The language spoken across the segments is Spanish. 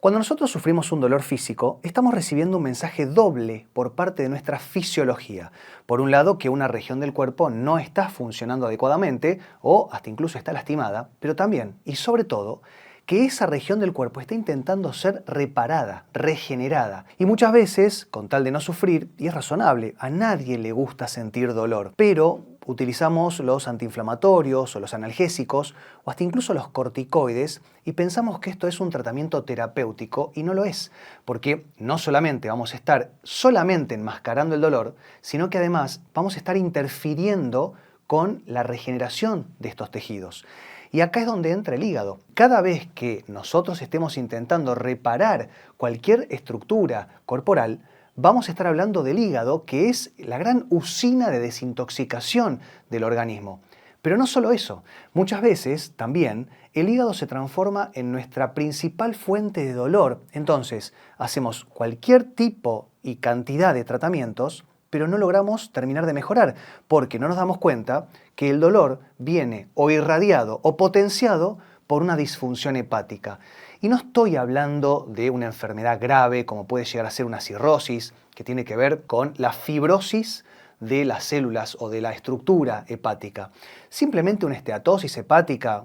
Cuando nosotros sufrimos un dolor físico, estamos recibiendo un mensaje doble por parte de nuestra fisiología. Por un lado, que una región del cuerpo no está funcionando adecuadamente o hasta incluso está lastimada, pero también, y sobre todo, que esa región del cuerpo está intentando ser reparada, regenerada. Y muchas veces, con tal de no sufrir, y es razonable, a nadie le gusta sentir dolor, pero utilizamos los antiinflamatorios o los analgésicos o hasta incluso los corticoides y pensamos que esto es un tratamiento terapéutico y no lo es, porque no solamente vamos a estar solamente enmascarando el dolor, sino que además vamos a estar interfiriendo con la regeneración de estos tejidos. Y acá es donde entra el hígado. Cada vez que nosotros estemos intentando reparar cualquier estructura corporal, vamos a estar hablando del hígado, que es la gran usina de desintoxicación del organismo. Pero no solo eso, muchas veces también el hígado se transforma en nuestra principal fuente de dolor. Entonces, hacemos cualquier tipo y cantidad de tratamientos, pero no logramos terminar de mejorar, porque no nos damos cuenta que el dolor viene o irradiado o potenciado por una disfunción hepática. Y no estoy hablando de una enfermedad grave como puede llegar a ser una cirrosis, que tiene que ver con la fibrosis de las células o de la estructura hepática. Simplemente una esteatosis hepática,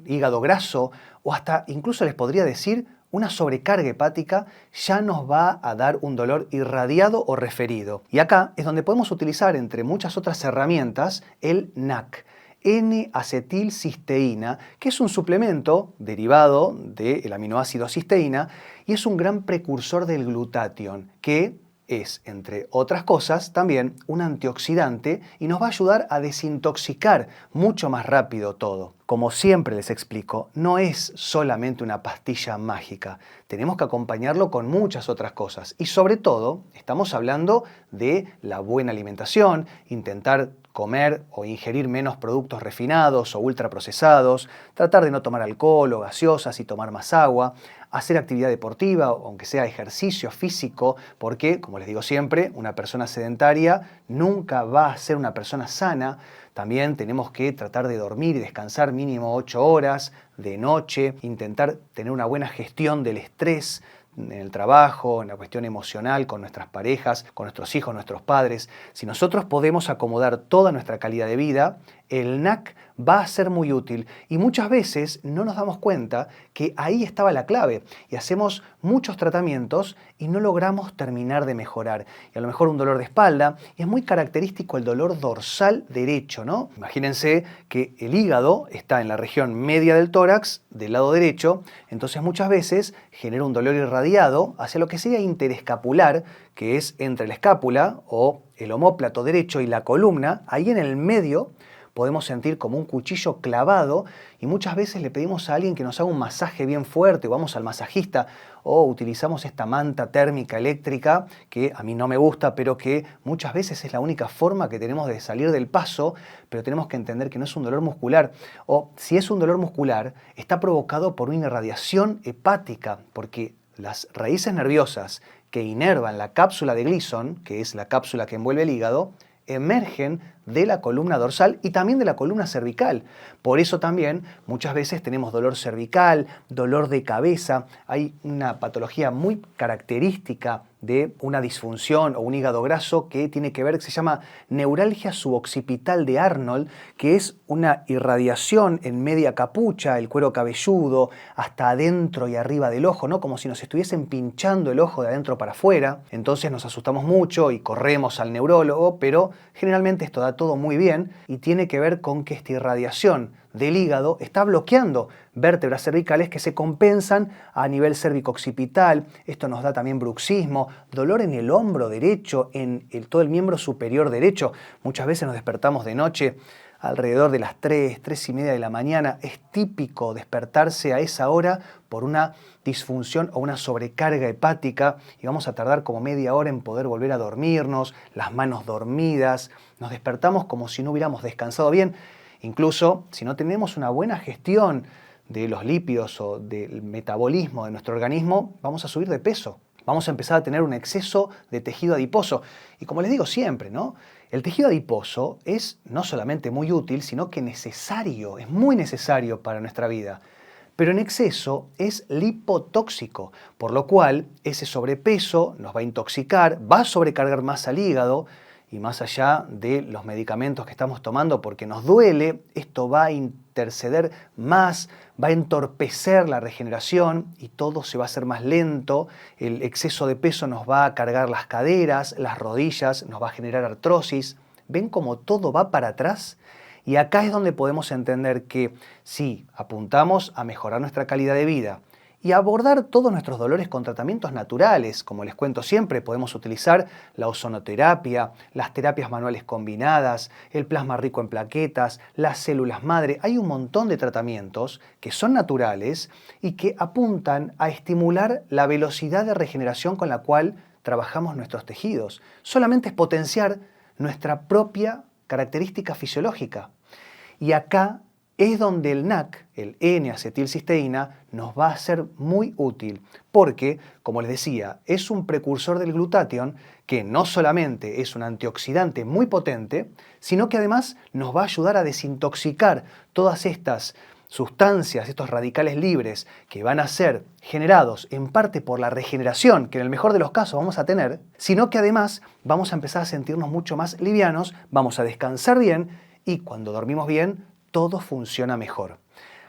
hígado graso o hasta incluso les podría decir una sobrecarga hepática ya nos va a dar un dolor irradiado o referido. Y acá es donde podemos utilizar, entre muchas otras herramientas, el NAC. N-acetilcisteína, que es un suplemento derivado del aminoácido cisteína y es un gran precursor del glutatión, que es, entre otras cosas, también un antioxidante y nos va a ayudar a desintoxicar mucho más rápido todo. Como siempre les explico, no es solamente una pastilla mágica, tenemos que acompañarlo con muchas otras cosas y sobre todo estamos hablando de la buena alimentación, intentar comer o ingerir menos productos refinados o ultraprocesados, tratar de no tomar alcohol o gaseosas y tomar más agua, hacer actividad deportiva, aunque sea ejercicio físico, porque, como les digo siempre, una persona sedentaria nunca va a ser una persona sana. También tenemos que tratar de dormir y descansar mínimo 8 horas de noche, intentar tener una buena gestión del estrés en el trabajo, en la cuestión emocional, con nuestras parejas, con nuestros hijos, nuestros padres. Si nosotros podemos acomodar toda nuestra calidad de vida, el NAC va a ser muy útil y muchas veces no nos damos cuenta que ahí estaba la clave y hacemos muchos tratamientos y no logramos terminar de mejorar. Y a lo mejor un dolor de espalda, y es muy característico el dolor dorsal derecho, ¿no? Imagínense que el hígado está en la región media del tórax, del lado derecho, entonces muchas veces genera un dolor irradiado hacia lo que sería interescapular, que es entre la escápula o el omóplato derecho y la columna, ahí en el medio podemos sentir como un cuchillo clavado y muchas veces le pedimos a alguien que nos haga un masaje bien fuerte o vamos al masajista o utilizamos esta manta térmica eléctrica que a mí no me gusta pero que muchas veces es la única forma que tenemos de salir del paso, pero tenemos que entender que no es un dolor muscular o si es un dolor muscular está provocado por una irradiación hepática porque las raíces nerviosas que inervan la cápsula de Gleason, que es la cápsula que envuelve el hígado, emergen de la columna dorsal y también de la columna cervical. Por eso también muchas veces tenemos dolor cervical, dolor de cabeza. Hay una patología muy característica de una disfunción o un hígado graso que tiene que ver, que se llama neuralgia suboccipital de Arnold, que es una irradiación en media capucha, el cuero cabelludo, hasta adentro y arriba del ojo, ¿no? Como si nos estuviesen pinchando el ojo de adentro para afuera. Entonces nos asustamos mucho y corremos al neurólogo, pero generalmente esto da todo muy bien y tiene que ver con que esta irradiación del hígado está bloqueando vértebras cervicales que se compensan a nivel cérvico-occipital. Esto nos da también bruxismo, dolor en el hombro derecho, en todo el miembro superior derecho. Muchas veces nos despertamos de noche alrededor de las 3:30 de la mañana. Es típico despertarse a esa hora por una disfunción o una sobrecarga hepática y vamos a tardar como media hora en poder volver a dormirnos, las manos dormidas, nos despertamos como si no hubiéramos descansado bien. Incluso si no tenemos una buena gestión de los lípidos o del metabolismo de nuestro organismo, vamos a subir de peso. Vamos a empezar a tener un exceso de tejido adiposo. Y como les digo siempre, ¿no? El tejido adiposo es no solamente muy útil, sino que necesario, es muy necesario para nuestra vida. pero en exceso es lipotóxico, por lo cual ese sobrepeso nos va a intoxicar, va a sobrecargar más al hígado, y más allá de los medicamentos que estamos tomando porque nos duele, esto va a interceder más, va a entorpecer la regeneración y todo se va a hacer más lento. El exceso de peso nos va a cargar las caderas, las rodillas, nos va a generar artrosis. ¿Ven cómo todo va para atrás? Y acá es donde podemos entender que si apuntamos a mejorar nuestra calidad de vida y abordar todos nuestros dolores con tratamientos naturales, como les cuento siempre, podemos utilizar la ozonoterapia, las terapias manuales combinadas, el plasma rico en plaquetas, las células madre. Hay un montón de tratamientos que son naturales y que apuntan a estimular la velocidad de regeneración con la cual trabajamos nuestros tejidos. Solamente es potenciar nuestra propia característica fisiológica. Y acá es donde el NAC, el N-acetilcisteína, nos va a ser muy útil porque, como les decía, es un precursor del glutatión que no solamente es un antioxidante muy potente, sino que además nos va a ayudar a desintoxicar todas estas sustancias, estos radicales libres que van a ser generados en parte por la regeneración, que en el mejor de los casos vamos a tener, sino que además vamos a empezar a sentirnos mucho más livianos, vamos a descansar bien y cuando dormimos bien, todo funciona mejor.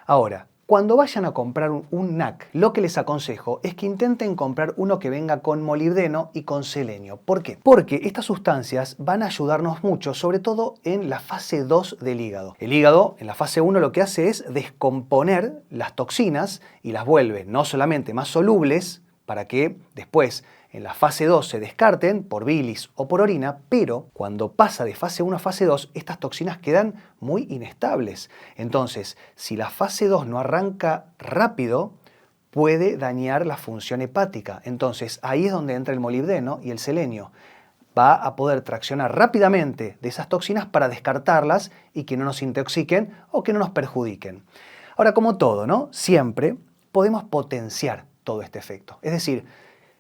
Ahora, cuando vayan a comprar un NAC, lo que les aconsejo es que intenten comprar uno que venga con molibdeno y con selenio. ¿Por qué? Porque estas sustancias van a ayudarnos mucho, sobre todo en la fase 2 del hígado. El hígado, en la fase 1, lo que hace es descomponer las toxinas y las vuelve no solamente más solubles, para que después en la fase 2 se descarten por bilis o por orina, pero cuando pasa de fase 1 a fase 2, estas toxinas quedan muy inestables. Entonces, si la fase 2 no arranca rápido, puede dañar la función hepática. Entonces, ahí es donde entra el molibdeno y el selenio. Va a poder traccionar rápidamente de esas toxinas para descartarlas y que no nos intoxiquen o que no nos perjudiquen. Ahora, como todo, ¿no? Siempre podemos potenciar todo este efecto. Es decir,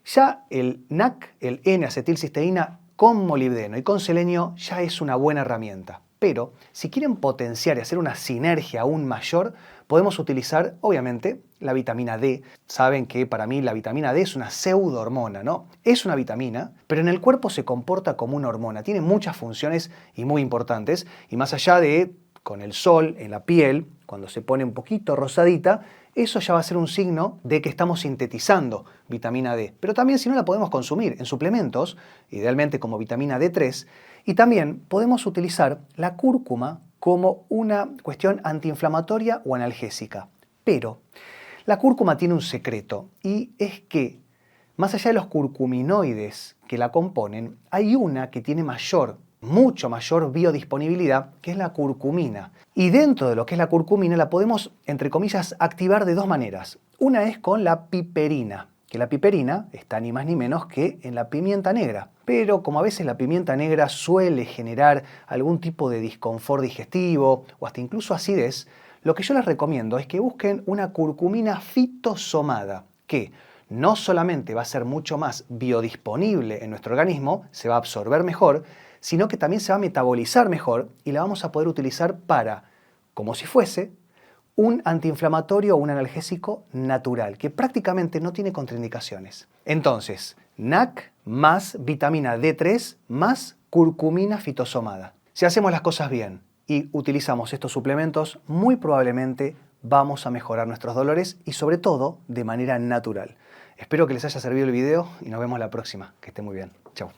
ya el NAC, el N-acetilcisteína con molibdeno y con selenio ya es una buena herramienta. Pero si quieren potenciar y hacer una sinergia aún mayor, podemos utilizar, obviamente, la vitamina D. Saben que para mí la vitamina D es una pseudohormona, ¿no? Es una vitamina, pero en el cuerpo se comporta como una hormona. Tiene muchas funciones y muy importantes. Y más allá de, con el sol en la piel, cuando se pone un poquito rosadita, eso ya va a ser un signo de que estamos sintetizando vitamina D. Pero también si no la podemos consumir en suplementos, idealmente como vitamina D3, y también podemos utilizar la cúrcuma como una cuestión antiinflamatoria o analgésica. Pero la cúrcuma tiene un secreto y es que, más allá de los curcuminoides que la componen, hay una que tiene mucho mayor biodisponibilidad, que es la curcumina. Y dentro de lo que es la curcumina la podemos, entre comillas, activar de dos maneras. Una es con la piperina, que la piperina está ni más ni menos que en la pimienta negra. Pero como a veces la pimienta negra suele generar algún tipo de disconfort digestivo o hasta incluso acidez, lo que yo les recomiendo es que busquen una curcumina fitosomada, que no solamente va a ser mucho más biodisponible en nuestro organismo, se va a absorber mejor, sino que también se va a metabolizar mejor y la vamos a poder utilizar para, como si fuese, un antiinflamatorio o un analgésico natural, que prácticamente no tiene contraindicaciones. Entonces, NAC más vitamina D3 más curcumina fitosomada. Si hacemos las cosas bien y utilizamos estos suplementos, muy probablemente vamos a mejorar nuestros dolores y sobre todo de manera natural. Espero que les haya servido el video y nos vemos la próxima. Que esté muy bien. Chau.